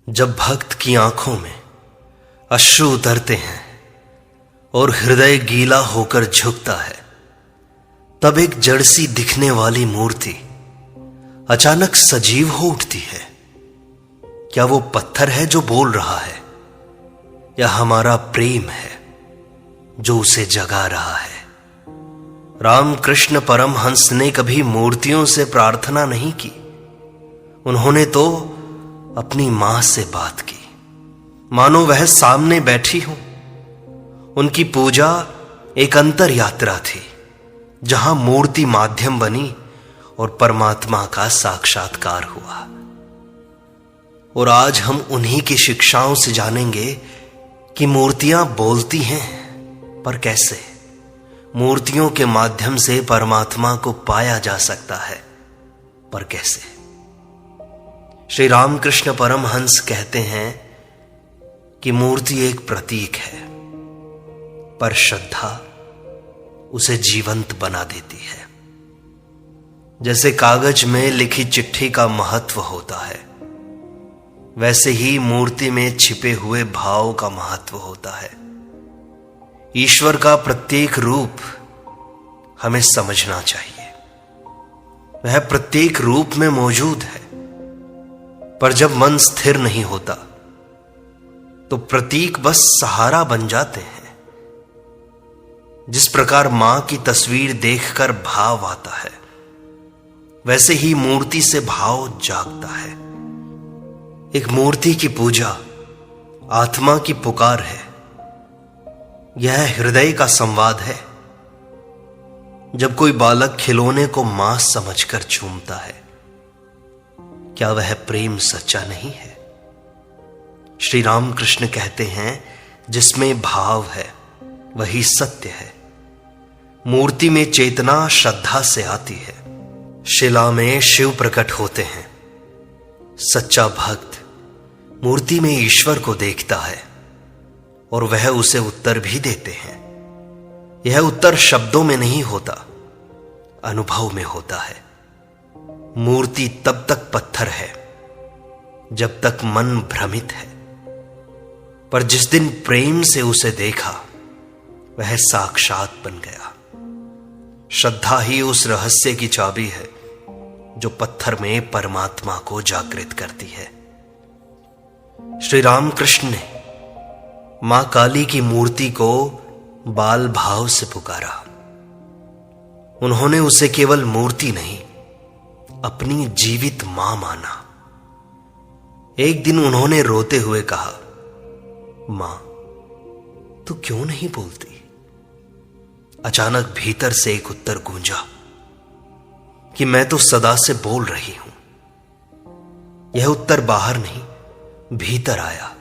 जब भक्त की आंखों में अश्रु उतरते हैं और हृदय गीला होकर झुकता है, तब एक जड़ सी दिखने वाली मूर्ति अचानक सजीव हो उठती है। क्या वो पत्थर है जो बोल रहा है, या हमारा प्रेम है जो उसे जगा रहा है? रामकृष्ण परमहंस ने कभी मूर्तियों से प्रार्थना नहीं की। उन्होंने तो अपनी मां से बात की, मानो वह सामने बैठी हो। उनकी पूजा एक अंतर यात्रा थी, जहां मूर्ति माध्यम बनी और परमात्मा का साक्षात्कार हुआ। और आज हम उन्हीं की शिक्षाओं से जानेंगे कि मूर्तियां बोलती हैं, पर कैसे? मूर्तियों के माध्यम से परमात्मा को पाया जा सकता है, पर कैसे? श्री रामकृष्ण परमहंस कहते हैं कि मूर्ति एक प्रतीक है, पर श्रद्धा उसे जीवंत बना देती है। जैसे कागज में लिखी चिट्ठी का महत्व होता है, वैसे ही मूर्ति में छिपे हुए भाव का महत्व होता है। ईश्वर का प्रत्येक रूप हमें समझना चाहिए। वह प्रत्येक रूप में मौजूद है, पर जब मन स्थिर नहीं होता तो प्रतीक बस सहारा बन जाते हैं। जिस प्रकार मां की तस्वीर देखकर भाव आता है, वैसे ही मूर्ति से भाव जागता है। एक मूर्ति की पूजा आत्मा की पुकार है। यह हृदय का संवाद है। जब कोई बालक खिलौने को मां समझकर चूमता है, क्या वह प्रेम सच्चा नहीं है? श्री रामकृष्ण कहते हैं, जिसमें भाव है वही सत्य है। मूर्ति में चेतना श्रद्धा से आती है। शिला में शिव प्रकट होते हैं। सच्चा भक्त मूर्ति में ईश्वर को देखता है और वह उसे उत्तर भी देते हैं। यह उत्तर शब्दों में नहीं होता, अनुभव में होता है। मूर्ति तब तक पत्थर है जब तक मन भ्रमित है, पर जिस दिन प्रेम से उसे देखा, वह साक्षात बन गया। श्रद्धा ही उस रहस्य की चाबी है जो पत्थर में परमात्मा को जागृत करती है। श्री रामकृष्ण ने मां काली की मूर्ति को बाल भाव से पुकारा। उन्होंने उसे केवल मूर्ति नहीं, अपनी जीवित मां माना। एक दिन उन्होंने रोते हुए कहा, मां, तू क्यों नहीं बोलती? अचानक भीतर से एक उत्तर गूंजा कि मैं तो सदा से बोल रही हूं। यह उत्तर बाहर नहीं, भीतर आया,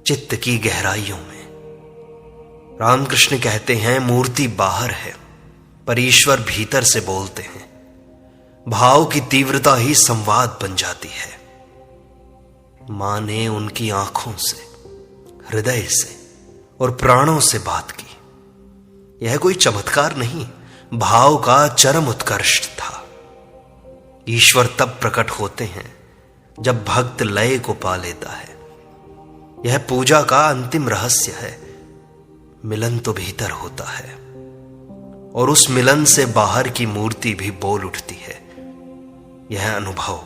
चित्त की गहराइयों में। रामकृष्ण कहते हैं, मूर्ति बाहर है, पर ईश्वर भीतर से बोलते हैं। भाव की तीव्रता ही संवाद बन जाती है। मां ने उनकी आंखों से, हृदय से और प्राणों से बात की। यह कोई चमत्कार नहीं, भाव का चरम उत्कर्ष था। ईश्वर तब प्रकट होते हैं जब भक्त लय को पा लेता है। यह पूजा का अंतिम रहस्य है। मिलन तो भीतर होता है, और उस मिलन से बाहर की मूर्ति भी बोल उठती है। यह अनुभव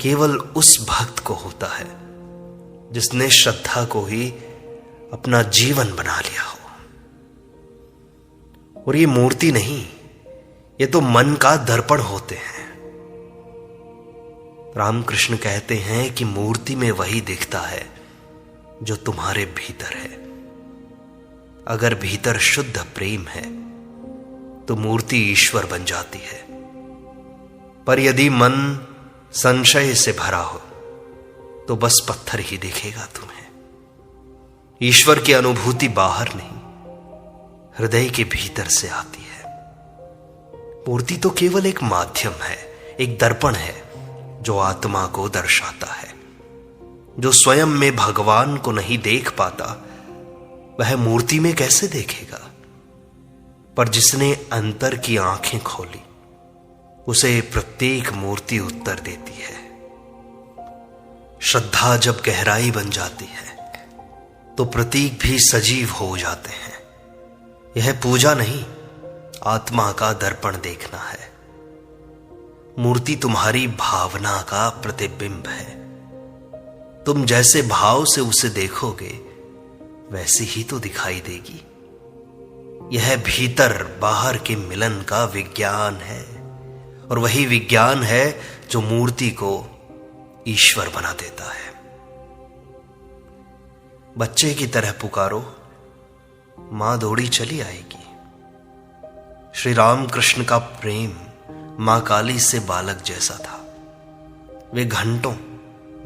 केवल उस भक्त को होता है जिसने श्रद्धा को ही अपना जीवन बना लिया हो। और ये मूर्ति नहीं, ये तो मन का दर्पण होते हैं। रामकृष्ण कहते हैं कि मूर्ति में वही दिखता है जो तुम्हारे भीतर है। अगर भीतर शुद्ध प्रेम है तो मूर्ति ईश्वर बन जाती है। पर यदि मन संशय से भरा हो तो बस पत्थर ही दिखेगा तुम्हें। ईश्वर की अनुभूति बाहर नहीं, हृदय के भीतर से आती है। मूर्ति तो केवल एक माध्यम है, एक दर्पण है जो आत्मा को दर्शाता है। जो स्वयं में भगवान को नहीं देख पाता, वह मूर्ति में कैसे देखेगा? पर जिसने अंतर की आंखें खोली, उसे प्रत्येक मूर्ति उत्तर देती है। श्रद्धा जब गहराई बन जाती है तो प्रतीक भी सजीव हो जाते हैं। यह पूजा नहीं, आत्मा का दर्पण देखना है। मूर्ति तुम्हारी भावना का प्रतिबिंब है। तुम जैसे भाव से उसे देखोगे वैसी ही तो दिखाई देगी। यह भीतर बाहर के मिलन का विज्ञान है, और वही विज्ञान है जो मूर्ति को ईश्वर बना देता है। बच्चे की तरह पुकारो, मां दौड़ी चली आएगी। श्री राम कृष्ण का प्रेम मां काली से बालक जैसा था। वे घंटों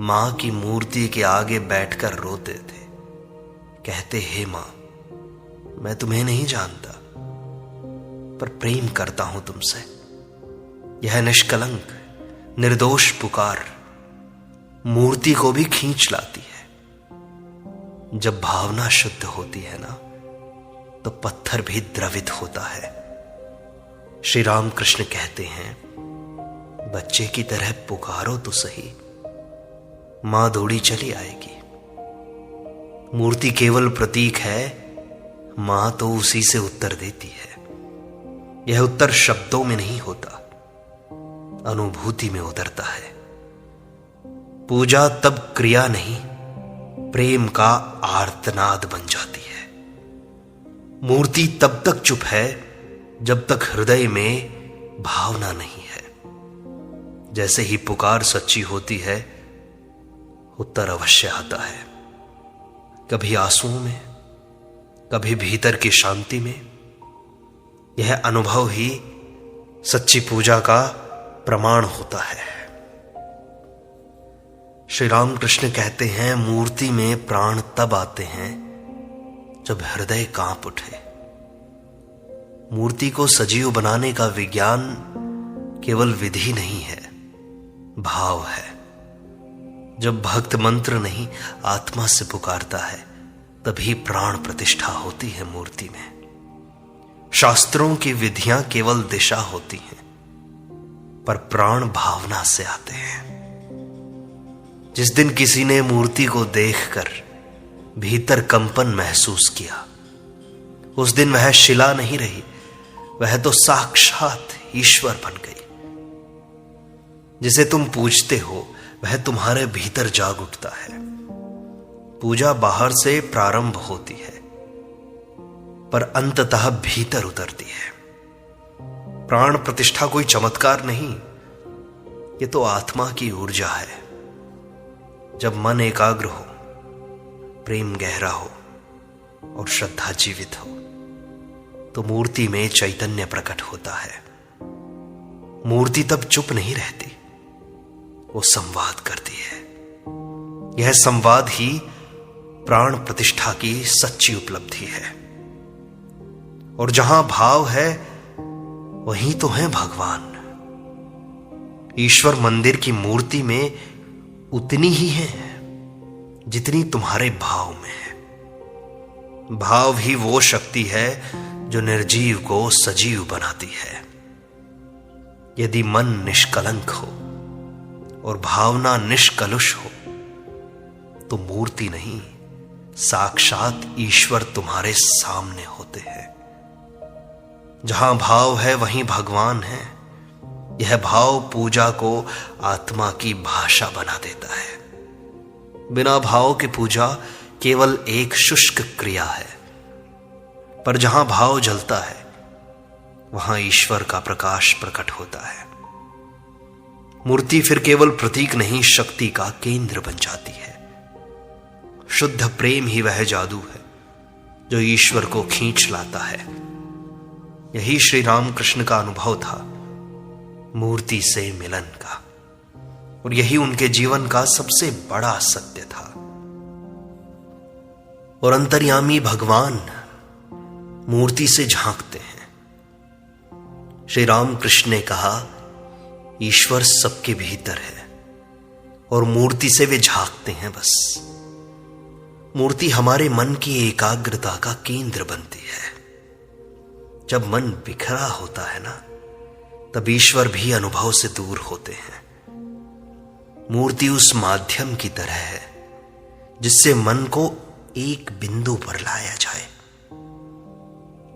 मां की मूर्ति के आगे बैठकर रोते थे, कहते, हे मां, मैं तुम्हें नहीं जानता पर प्रेम करता हूं तुमसे। यह निष्कलंक निर्दोष पुकार मूर्ति को भी खींच लाती है। जब भावना शुद्ध होती है ना, तो पत्थर भी द्रवित होता है। श्री राम कृष्ण कहते हैं, बच्चे की तरह पुकारो तो सही, मां दौड़ी चली आएगी। मूर्ति केवल प्रतीक है, मां तो उसी से उत्तर देती है। यह उत्तर शब्दों में नहीं होता, अनुभूति में उतरता है। पूजा तब क्रिया नहीं, प्रेम का आर्तनाद बन जाती है। मूर्ति तब तक चुप है जब तक हृदय में भावना नहीं है। जैसे ही पुकार सच्ची होती है, उत्तर अवश्य आता है। कभी आंसुओं में, कभी भीतर की शांति में। यह अनुभव ही सच्ची पूजा का प्रमाण होता है। श्री राम कृष्ण कहते हैं, मूर्ति में प्राण तब आते हैं जब हृदय कांप उठे। मूर्ति को सजीव बनाने का विज्ञान केवल विधि नहीं है, भाव है। जब भक्त मंत्र नहीं आत्मा से पुकारता है, तभी प्राण प्रतिष्ठा होती है मूर्ति में। शास्त्रों की विधियां केवल दिशा होती हैं, पर प्राण भावना से आते हैं। जिस दिन किसी ने मूर्ति को देखकर भीतर कंपन महसूस किया, उस दिन वह शिला नहीं रही, वह तो साक्षात ईश्वर बन गई। जिसे तुम पूजते हो वह तुम्हारे भीतर जाग उठता है। पूजा बाहर से प्रारंभ होती है, पर अंततः भीतर उतरती है। प्राण प्रतिष्ठा कोई चमत्कार नहीं, ये तो आत्मा की ऊर्जा है। जब मन एकाग्र हो, प्रेम गहरा हो और श्रद्धा जीवित हो, तो मूर्ति में चैतन्य प्रकट होता है। मूर्ति तब चुप नहीं रहती, वो संवाद करती है। यह संवाद ही प्राण प्रतिष्ठा की सच्ची उपलब्धि है। और जहां भाव है वहीं तो है भगवान। ईश्वर मंदिर की मूर्ति में उतनी ही है जितनी तुम्हारे भाव में है। भाव ही वो शक्ति है जो निर्जीव को सजीव बनाती है। यदि मन निष्कलंक हो और भावना निष्कलुष हो, तो मूर्ति नहीं, साक्षात ईश्वर तुम्हारे सामने होते हैं। जहां भाव है वहीं भगवान है। यह भाव पूजा को आत्मा की भाषा बना देता है। बिना भाव के पूजा केवल एक शुष्क क्रिया है, पर जहां भाव जलता है वहां ईश्वर का प्रकाश प्रकट होता है। मूर्ति फिर केवल प्रतीक नहीं, शक्ति का केंद्र बन जाती है। शुद्ध प्रेम ही वह जादू है जो ईश्वर को खींच लाता है। यही श्री राम कृष्ण का अनुभव था, मूर्ति से मिलन का, और यही उनके जीवन का सबसे बड़ा सत्य था। और अंतर्यामी भगवान मूर्ति से झांकते हैं। श्री राम कृष्ण ने कहा, ईश्वर सबके भीतर है और मूर्ति से वे झांकते हैं बस। मूर्ति हमारे मन की एकाग्रता का केंद्र बनती है। जब मन बिखरा होता है ना, तब ईश्वर भी अनुभव से दूर होते हैं। मूर्ति उस माध्यम की तरह है जिससे मन को एक बिंदु पर लाया जाए।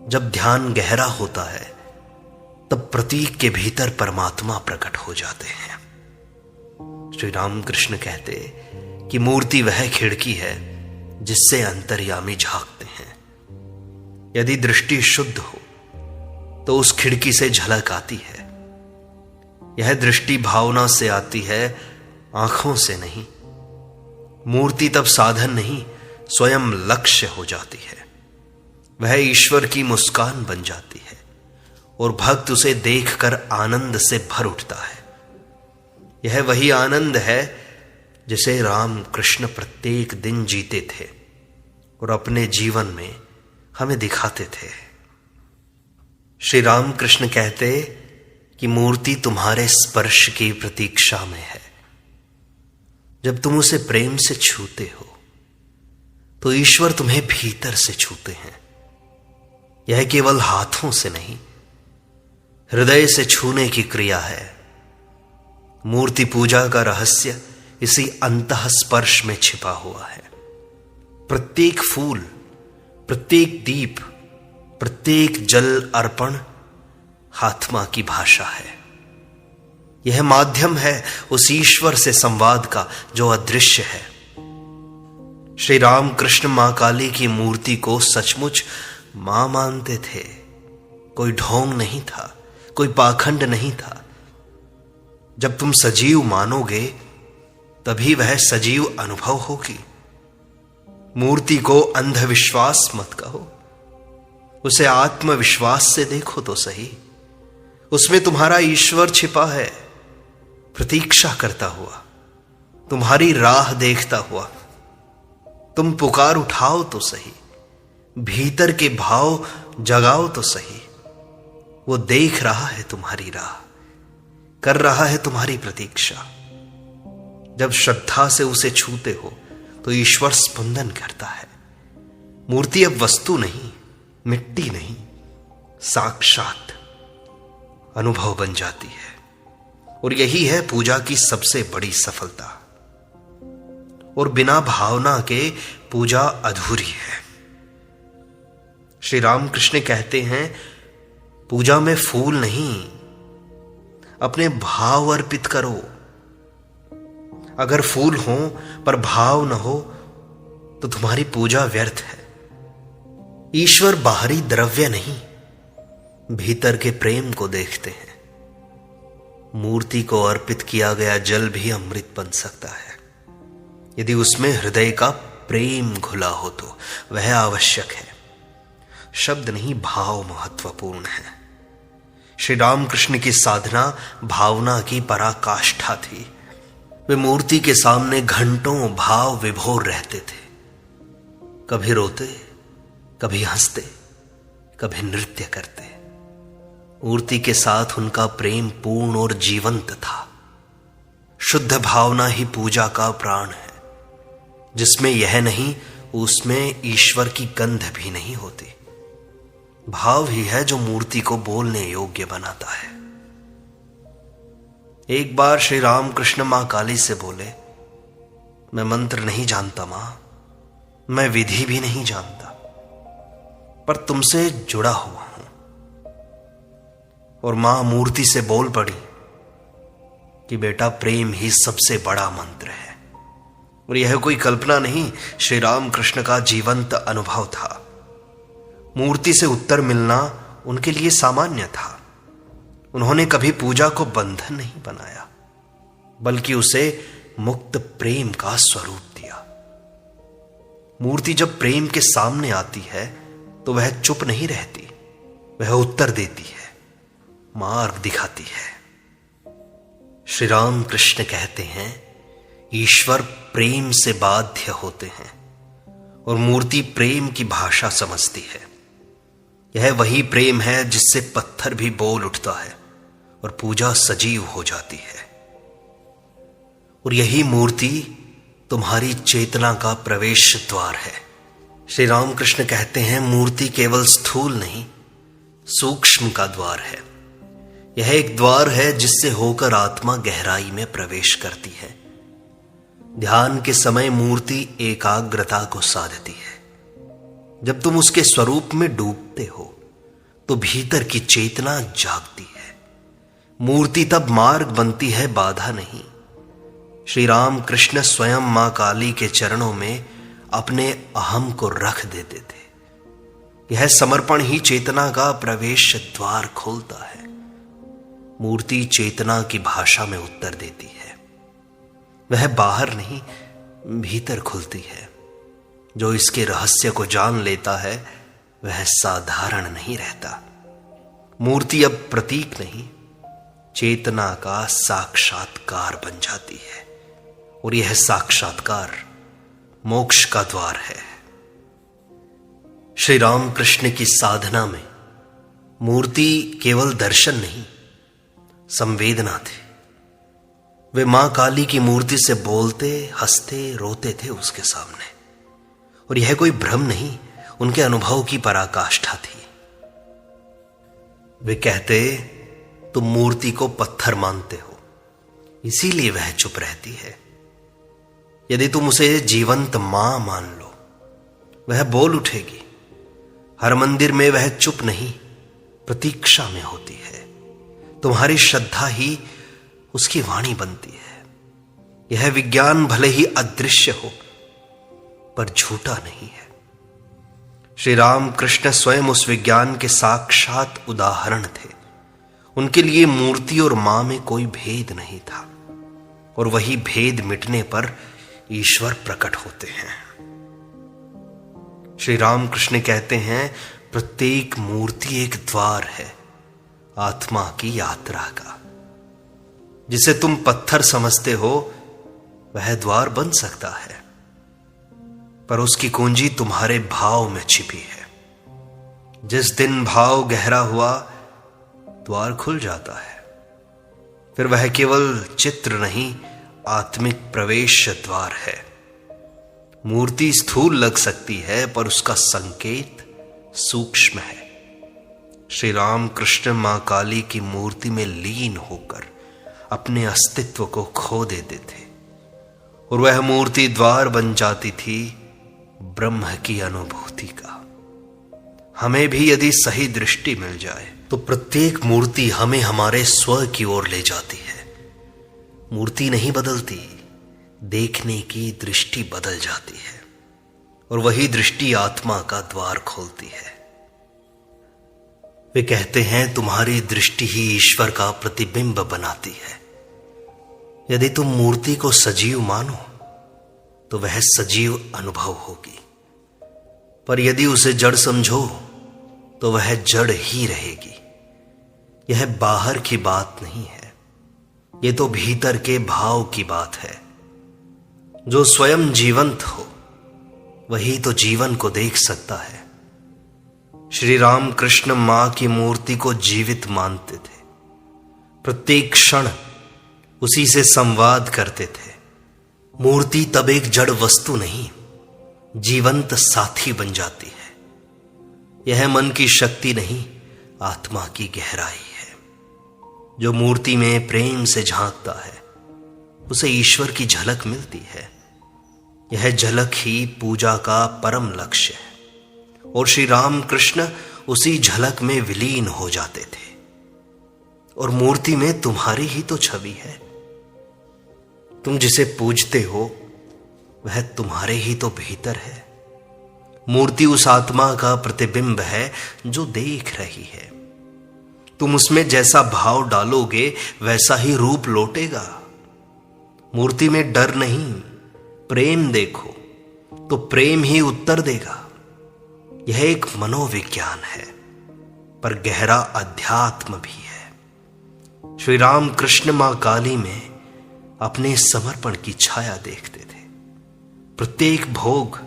जब ध्यान गहरा होता है तब प्रतीक के भीतर परमात्मा प्रकट हो जाते हैं। श्री रामकृष्ण कहते कि मूर्ति वह खिड़की है जिससे अंतर्यामी झांकते हैं। यदि दृष्टि शुद्ध हो तो उस खिड़की से झलक आती है। यह दृष्टि भावना से आती है, आंखों से नहीं। मूर्ति तब साधन नहीं, स्वयं लक्ष्य हो जाती है। वह ईश्वर की मुस्कान बन जाती है और भक्त उसे देखकर आनंद से भर उठता है। यह वही आनंद है जिसे राम कृष्ण प्रत्येक दिन जीते थे और अपने जीवन में हमें दिखाते थे। श्री राम कृष्ण कहते कि मूर्ति तुम्हारे स्पर्श की प्रतीक्षा में है। जब तुम उसे प्रेम से छूते हो तो ईश्वर तुम्हें भीतर से छूते हैं। यह केवल हाथों से नहीं, हृदय से छूने की क्रिया है। मूर्ति पूजा का रहस्य इसी अंतः स्पर्श में छिपा हुआ है। प्रत्येक फूल, प्रत्येक दीप, प्रत्येक जल अर्पण आत्मा की भाषा है। यह माध्यम है उस ईश्वर से संवाद का जो अदृश्य है। श्री राम कृष्ण मां काली की मूर्ति को सचमुच मां मानते थे। कोई ढोंग नहीं था, कोई पाखंड नहीं था। जब तुम सजीव मानोगे तभी वह सजीव अनुभव होगी। मूर्ति को अंधविश्वास मत कहो, उसे आत्मविश्वास से देखो तो सही। उसमें तुम्हारा ईश्वर छिपा है, प्रतीक्षा करता हुआ, तुम्हारी राह देखता हुआ। तुम पुकार उठाओ तो सही, भीतर के भाव जगाओ तो सही। वो देख रहा है तुम्हारी राह, कर रहा है तुम्हारी प्रतीक्षा। जब श्रद्धा से उसे छूते हो तो ईश्वर स्पंदन करता है। मूर्ति अब वस्तु नहीं, मिट्टी नहीं, साक्षात अनुभव बन जाती है। और यही है पूजा की सबसे बड़ी सफलता। और बिना भावना के पूजा अधूरी है। श्री रामकृष्ण कहते हैं, पूजा में फूल नहीं, अपने भाव अर्पित करो। अगर फूल हो पर भाव न हो तो तुम्हारी पूजा व्यर्थ है। ईश्वर बाहरी द्रव्य नहीं, भीतर के प्रेम को देखते हैं। मूर्ति को अर्पित किया गया जल भी अमृत बन सकता है यदि उसमें हृदय का प्रेम घुला हो तो वह आवश्यक है। शब्द नहीं, भाव महत्वपूर्ण है। श्री रामकृष्ण की साधना भावना की पराकाष्ठा थी। वे मूर्ति के सामने घंटों भाव विभोर रहते थे। कभी रोते, कभी हंसते, कभी नृत्य करते। मूर्ति के साथ उनका प्रेम पूर्ण और जीवंत था। शुद्ध भावना ही पूजा का प्राण है। जिसमें यह नहीं, उसमें ईश्वर की गंध भी नहीं होती। भाव ही है जो मूर्ति को बोलने योग्य बनाता है। एक बार श्री रामकृष्ण मां काली से बोले, मैं मंत्र नहीं जानता मां, मैं विधि भी नहीं जानता, पर तुमसे जुड़ा हुआ हूं। और मां मूर्ति से बोल पड़ी कि बेटा, प्रेम ही सबसे बड़ा मंत्र है। और यह कोई कल्पना नहीं, श्री रामकृष्ण का जीवंत अनुभव था। मूर्ति से उत्तर मिलना उनके लिए सामान्य था। उन्होंने कभी पूजा को बंधन नहीं बनाया, बल्कि उसे मुक्त प्रेम का स्वरूप दिया। मूर्ति जब प्रेम के सामने आती है तो वह चुप नहीं रहती, वह उत्तर देती है, मार्ग दिखाती है। श्री राम कृष्ण कहते हैं, ईश्वर प्रेम से बाध्य होते हैं और मूर्ति प्रेम की भाषा समझती है। यह वही प्रेम है जिससे पत्थर भी बोल उठता है और पूजा सजीव हो जाती है। और यही मूर्ति तुम्हारी चेतना का प्रवेश द्वार है। श्री रामकृष्ण कहते हैं, मूर्ति केवल स्थूल नहीं, सूक्ष्म का द्वार है। यह एक द्वार है जिससे होकर आत्मा गहराई में प्रवेश करती है, ध्यान के समय मूर्ति एकाग्रता को साधती है। जब तुम उसके स्वरूप में डूबते हो तो भीतर की चेतना जागती है। मूर्ति तब मार्ग बनती है, बाधा नहीं। श्री राम कृष्ण स्वयं मां काली के चरणों में अपने अहम को रख देते थे। यह समर्पण ही चेतना का प्रवेश द्वार खोलता है। मूर्ति चेतना की भाषा में उत्तर देती है। वह बाहर नहीं, भीतर खुलती है। जो इसके रहस्य को जान लेता है वह साधारण नहीं रहता। मूर्ति अब प्रतीक नहीं, चेतना का साक्षात्कार बन जाती है, और यह साक्षात्कार मोक्ष का द्वार है। श्री राम कृष्ण की साधना में मूर्ति केवल दर्शन नहीं, संवेदना थे। वे मां काली की मूर्ति से बोलते, हंसते, रोते थे उसके सामने, और यह कोई भ्रम नहीं, उनके अनुभव की पराकाष्ठा थी। वे कहते, तुम मूर्ति को पत्थर मानते हो, इसीलिए वह चुप रहती है। यदि तुम उसे जीवंत मां मान लो, वह बोल उठेगी। हर मंदिर में वह चुप नहीं, प्रतीक्षा में होती है। तुम्हारी श्रद्धा ही उसकी वाणी बनती है। यह विज्ञान भले ही अदृश्य हो, पर झूठा नहीं है। श्री राम कृष्ण स्वयं उस विज्ञान के साक्षात उदाहरण थे। उनके लिए मूर्ति और मां में कोई भेद नहीं था, और वही भेद मिटने पर ईश्वर प्रकट होते हैं। श्री राम कृष्ण कहते हैं, प्रत्येक मूर्ति एक द्वार है आत्मा की यात्रा का। जिसे तुम पत्थर समझते हो वह द्वार बन सकता है, पर उसकी कुंजी तुम्हारे भाव में छिपी है। जिस दिन भाव गहरा हुआ, द्वार खुल जाता है। फिर वह केवल चित्र नहीं, आत्मिक प्रवेश द्वार है। मूर्ति स्थूल लग सकती है, पर उसका संकेत सूक्ष्म है। श्री राम कृष्ण मां काली की मूर्ति में लीन होकर अपने अस्तित्व को खो देते थे, और वह मूर्ति द्वार बन जाती थी ब्रह्म की अनुभूति का। हमें भी यदि सही दृष्टि मिल जाए तो प्रत्येक मूर्ति हमें हमारे स्व की ओर ले जाती है। मूर्ति नहीं बदलती, देखने की दृष्टि बदल जाती है, और वही दृष्टि आत्मा का द्वार खोलती है। वे कहते हैं, तुम्हारी दृष्टि ही ईश्वर का प्रतिबिंब बनाती है। यदि तुम मूर्ति को सजीव मानो तो वह सजीव अनुभव होगी, पर यदि उसे जड़ समझो तो वह जड़ ही रहेगी। यह बाहर की बात नहीं है, ये तो भीतर के भाव की बात है। जो स्वयं जीवंत हो वही तो जीवन को देख सकता है। श्री राम कृष्ण मां की मूर्ति को जीवित मानते थे। प्रत्येक क्षण उसी से संवाद करते थे। मूर्ति तब एक जड़ वस्तु नहीं, जीवंत साथी बन जाती है। यह मन की शक्ति नहीं, आत्मा की गहराई है। जो मूर्ति में प्रेम से झांकता है उसे ईश्वर की झलक मिलती है। यह झलक ही पूजा का परम लक्ष्य है, और श्री राम कृष्ण उसी झलक में विलीन हो जाते थे। और मूर्ति में तुम्हारी ही तो छवि है। तुम जिसे पूजते हो वह तुम्हारे ही तो भीतर है। मूर्ति उस आत्मा का प्रतिबिंब है जो देख रही है। तुम उसमें जैसा भाव डालोगे वैसा ही रूप लौटेगा। मूर्ति में डर नहीं, प्रेम देखो तो प्रेम ही उत्तर देगा। यह एक मनोविज्ञान है, पर गहरा अध्यात्म भी है। श्री राम कृष्ण मां काली में अपने समर्पण की छाया देखते थे। प्रत्येक भोग,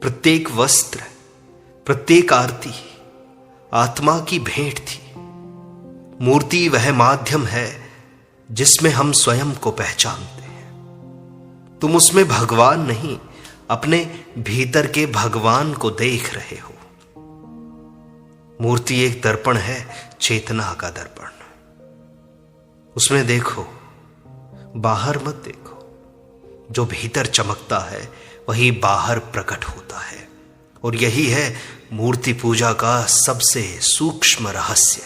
प्रत्येक वस्त्र, प्रत्येक आरती आत्मा की भेंट थी। मूर्ति वह माध्यम है जिसमें हम स्वयं को पहचानते हैं। तुम उसमें भगवान नहीं, अपने भीतर के भगवान को देख रहे हो। मूर्ति एक दर्पण है, चेतना का दर्पण। उसमें देखो, बाहर मत देखो। जो भीतर चमकता है वही बाहर प्रकट होता है, और यही है मूर्ति पूजा का सबसे सूक्ष्म रहस्य।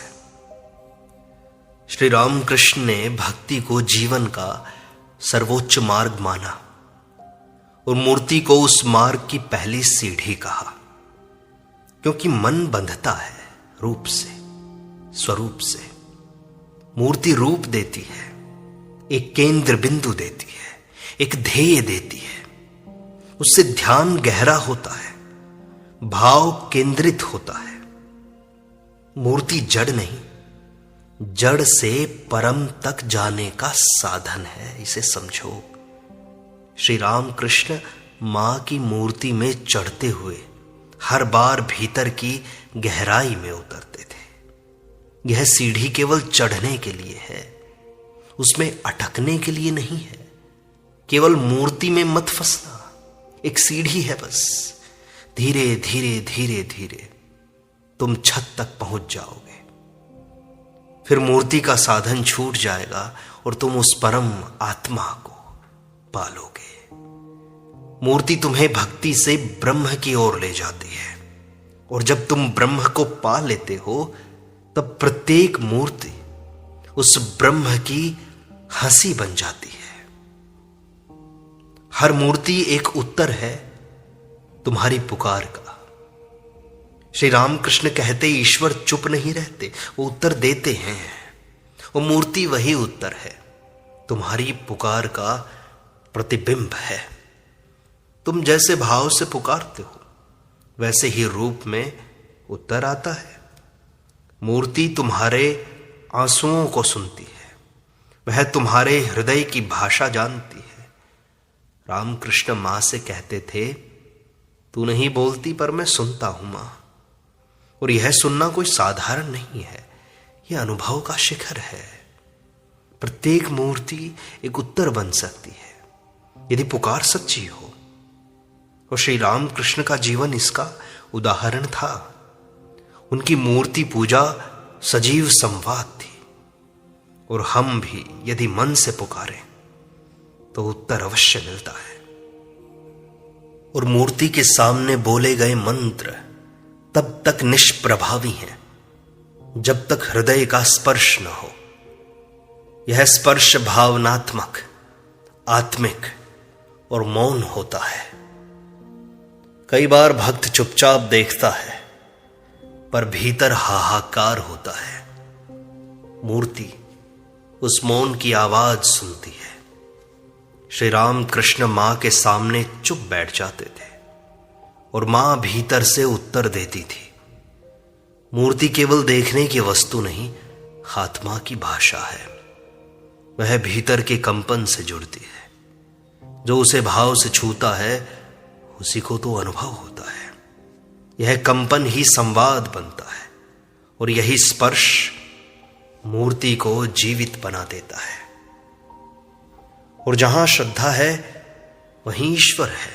श्री रामकृष्ण ने भक्ति को जीवन का सर्वोच्च मार्ग माना और मूर्ति को उस मार्ग की पहली सीढ़ी कहा, क्योंकि मन बंधता है रूप से, स्वरूप से। मूर्ति रूप देती है, एक केंद्र बिंदु देती है, एक ध्येय देती है। उससे ध्यान गहरा होता है, भाव केंद्रित होता है। मूर्ति जड़ नहीं, जड़ से परम तक जाने का साधन है, इसे समझो। श्री रामकृष्ण मां की मूर्ति में चढ़ते हुए हर बार भीतर की गहराई में उतरते थे। यह सीढ़ी केवल चढ़ने के लिए है, उसमें अटकने के लिए नहीं है। केवल मूर्ति में मत फंसना, एक सीढ़ी है बस। धीरे धीरे धीरे धीरे तुम छत तक पहुंच जाओगे, फिर मूर्ति का साधन छूट जाएगा और तुम उस परम आत्मा को पालोगे। मूर्ति तुम्हें भक्ति से ब्रह्म की ओर ले जाती है, और जब तुम ब्रह्म को पा लेते हो तब प्रत्येक मूर्ति उस ब्रह्म की हंसी बन जाती है। हर मूर्ति एक उत्तर है तुम्हारी पुकार का। श्री रामकृष्ण कहते ईश्वर चुप नहीं रहते, वो उत्तर देते हैं। वो मूर्ति वही उत्तर है, तुम्हारी पुकार का प्रतिबिंब है। तुम जैसे भाव से पुकारते हो वैसे ही रूप में उत्तर आता है। मूर्ति तुम्हारे आंसुओं को सुनती है, वह तुम्हारे हृदय की भाषा जानती है। रामकृष्ण मां से कहते थे, तू नहीं बोलती पर मैं सुनता हूं मां। और यह सुनना कोई साधारण नहीं है, यह अनुभव का शिखर है। प्रत्येक मूर्ति एक उत्तर बन सकती है यदि पुकार सच्ची हो, और श्री रामकृष्ण का जीवन इसका उदाहरण था। उनकी मूर्ति पूजा सजीव संवाद थी, और हम भी यदि मन से पुकारें तो उत्तर अवश्य मिलता है। और मूर्ति के सामने बोले गए मंत्र तब तक निष्प्रभावी हैं जब तक हृदय का स्पर्श न हो। यह स्पर्श भावनात्मक, आत्मिक और मौन होता है। कई बार भक्त चुपचाप देखता है पर भीतर हाहाकार होता है। मूर्ति उस मौन की आवाज सुनती है। श्री रामकृष्ण मां के सामने चुप बैठ जाते थे और मां भीतर से उत्तर देती थी। मूर्ति केवल देखने की वस्तु नहीं, आत्मा की भाषा है। वह भीतर के कंपन से जुड़ती है। जो उसे भाव से छूता है उसी को तो अनुभव होता है। यह कंपन ही संवाद बनता है, और यही स्पर्श मूर्ति को जीवित बना देता है। और जहां श्रद्धा है वहीं ईश्वर है।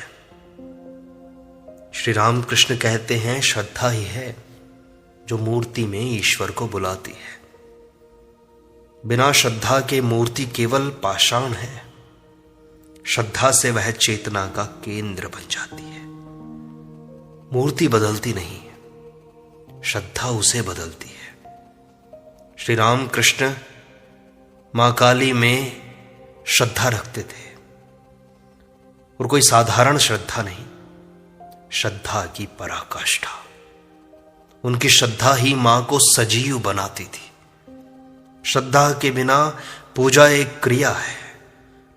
श्री रामकृष्ण कहते हैं, श्रद्धा ही है जो मूर्ति में ईश्वर को बुलाती है। बिना श्रद्धा के मूर्ति केवल पाषाण है। श्रद्धा से वह चेतना का केंद्र बन जाती है। मूर्ति बदलती नहीं है, श्रद्धा उसे बदलती है। श्री रामकृष्ण मां काली में श्रद्धा रखते थे, और कोई साधारण श्रद्धा नहीं, श्रद्धा की पराकाष्ठा। उनकी श्रद्धा ही मां को सजीव बनाती थी। श्रद्धा के बिना पूजा एक क्रिया है,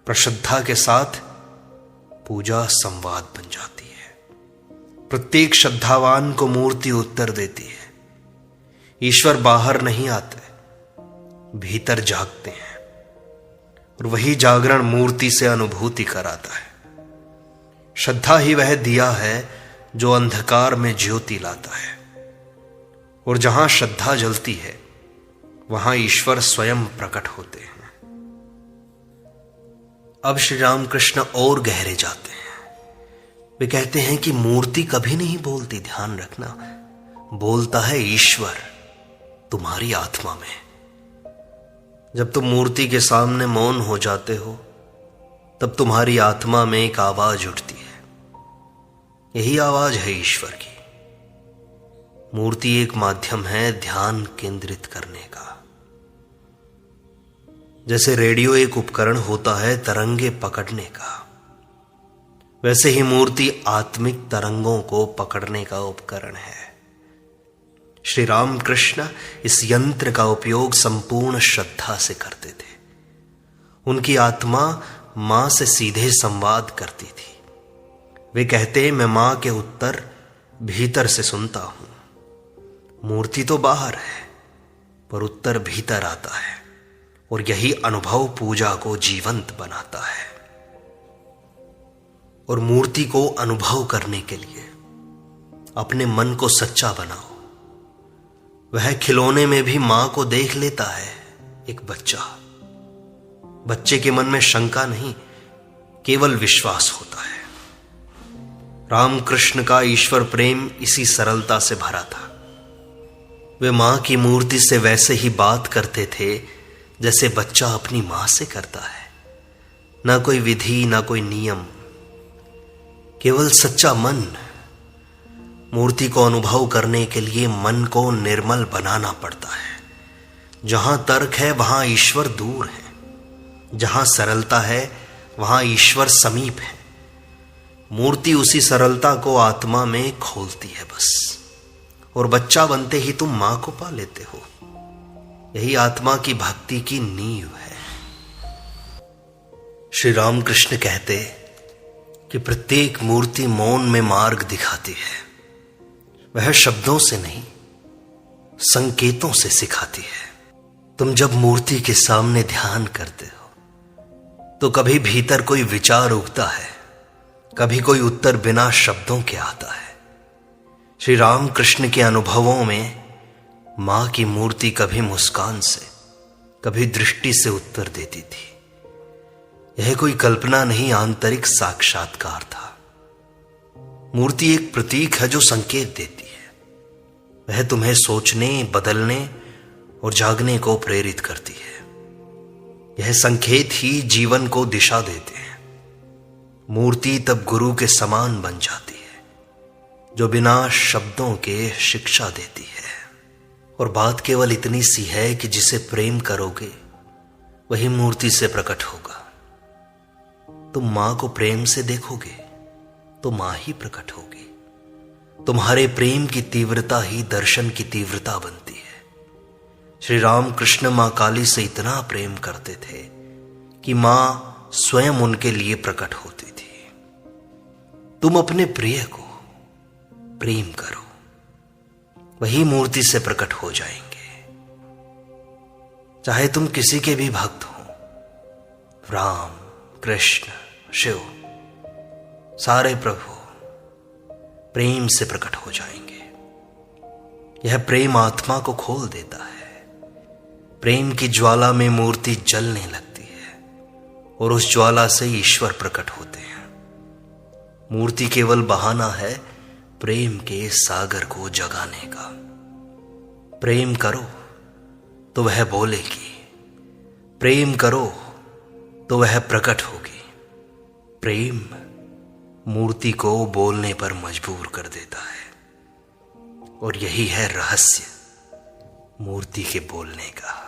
पर श्रद्धा के साथ पूजा संवाद बन जाती है। प्रत्येक श्रद्धावान को मूर्ति उत्तर देती है। ईश्वर बाहर नहीं आते, भीतर जागते हैं, और वही जागरण मूर्ति से अनुभूति कराता है। श्रद्धा ही वह दिया है जो अंधकार में ज्योति लाता है, और जहां श्रद्धा जलती है वहां ईश्वर स्वयं प्रकट होते हैं। अब श्री रामकृष्ण और गहरे जाते हैं। वे कहते हैं कि मूर्ति कभी नहीं बोलती, ध्यान रखना, बोलता है ईश्वर तुम्हारी आत्मा में। जब तुम मूर्ति के सामने मौन हो जाते हो तब तुम्हारी आत्मा में एक आवाज उठती है। यही आवाज है ईश्वर की। मूर्ति एक माध्यम है ध्यान केंद्रित करने का। जैसे रेडियो एक उपकरण होता है तरंगे पकड़ने का, वैसे ही मूर्ति आत्मिक तरंगों को पकड़ने का उपकरण है। श्री रामकृष्ण इस यंत्र का उपयोग संपूर्ण श्रद्धा से करते थे। उनकी आत्मा मां से सीधे संवाद करती थी। वे कहते, मैं मां के उत्तर भीतर से सुनता हूं। मूर्ति तो बाहर है पर उत्तर भीतर आता है, और यही अनुभव पूजा को जीवंत बनाता है। और मूर्ति को अनुभव करने के लिए अपने मन को सच्चा बनाओ। वह खिलौने में भी मां को देख लेता है एक बच्चा। बच्चे के मन में शंका नहीं, केवल विश्वास होता है। रामकृष्ण का ईश्वर प्रेम इसी सरलता से भरा था। वे मां की मूर्ति से वैसे ही बात करते थे जैसे बच्चा अपनी मां से करता है। ना कोई विधि, ना कोई नियम, केवल सच्चा मन। मूर्ति को अनुभव करने के लिए मन को निर्मल बनाना पड़ता है। जहां तर्क है वहां ईश्वर दूर है, जहां सरलता है वहां ईश्वर समीप है। मूर्ति उसी सरलता को आत्मा में खोलती है बस, और बच्चा बनते ही तुम मां को पा लेते हो। यही आत्मा की भक्ति की नींव है। श्री रामकृष्ण कहते कि प्रत्येक मूर्ति मौन में मार्ग दिखाती है। वह शब्दों से नहीं, संकेतों से सिखाती है। तुम जब मूर्ति के सामने ध्यान करते हो तो कभी भीतर कोई विचार उगता है, कभी कोई उत्तर बिना शब्दों के आता है। श्री रामकृष्ण के अनुभवों में मां की मूर्ति कभी मुस्कान से, कभी दृष्टि से उत्तर देती थी। यह कोई कल्पना नहीं, आंतरिक साक्षात्कार था। मूर्ति एक प्रतीक है जो संकेत देती है। वह तुम्हें सोचने, बदलने और जागने को प्रेरित करती है। यह संकेत ही जीवन को दिशा देते हैं। मूर्ति तब गुरु के समान बन जाती है, जो बिना शब्दों के शिक्षा देती है। और बात केवल इतनी सी है कि जिसे प्रेम करोगे वही मूर्ति से प्रकट होगा। तुम मां को प्रेम से देखोगे तो मां ही प्रकट होगी। तुम्हारे प्रेम की तीव्रता ही दर्शन की तीव्रता बनती है। श्री रामकृष्ण मां काली से इतना प्रेम करते थे कि मां स्वयं उनके लिए प्रकट होती थी। तुम अपने प्रिय को प्रेम करो, वही मूर्ति से प्रकट हो जाएंगे। चाहे तुम किसी के भी भक्त हो, राम, कृष्ण, शिव, सारे प्रभु प्रेम से प्रकट हो जाएंगे। यह प्रेम आत्मा को खोल देता है। प्रेम की ज्वाला में मूर्ति जलने लगती है और उस ज्वाला से ईश्वर प्रकट होते हैं। मूर्ति केवल बहाना है प्रेम के सागर को जगाने का। प्रेम करो तो वह बोलेगी, प्रेम करो तो वह प्रकट होगी। प्रेम मूर्ति को बोलने पर मजबूर कर देता है, और यही है रहस्य मूर्ति के बोलने का।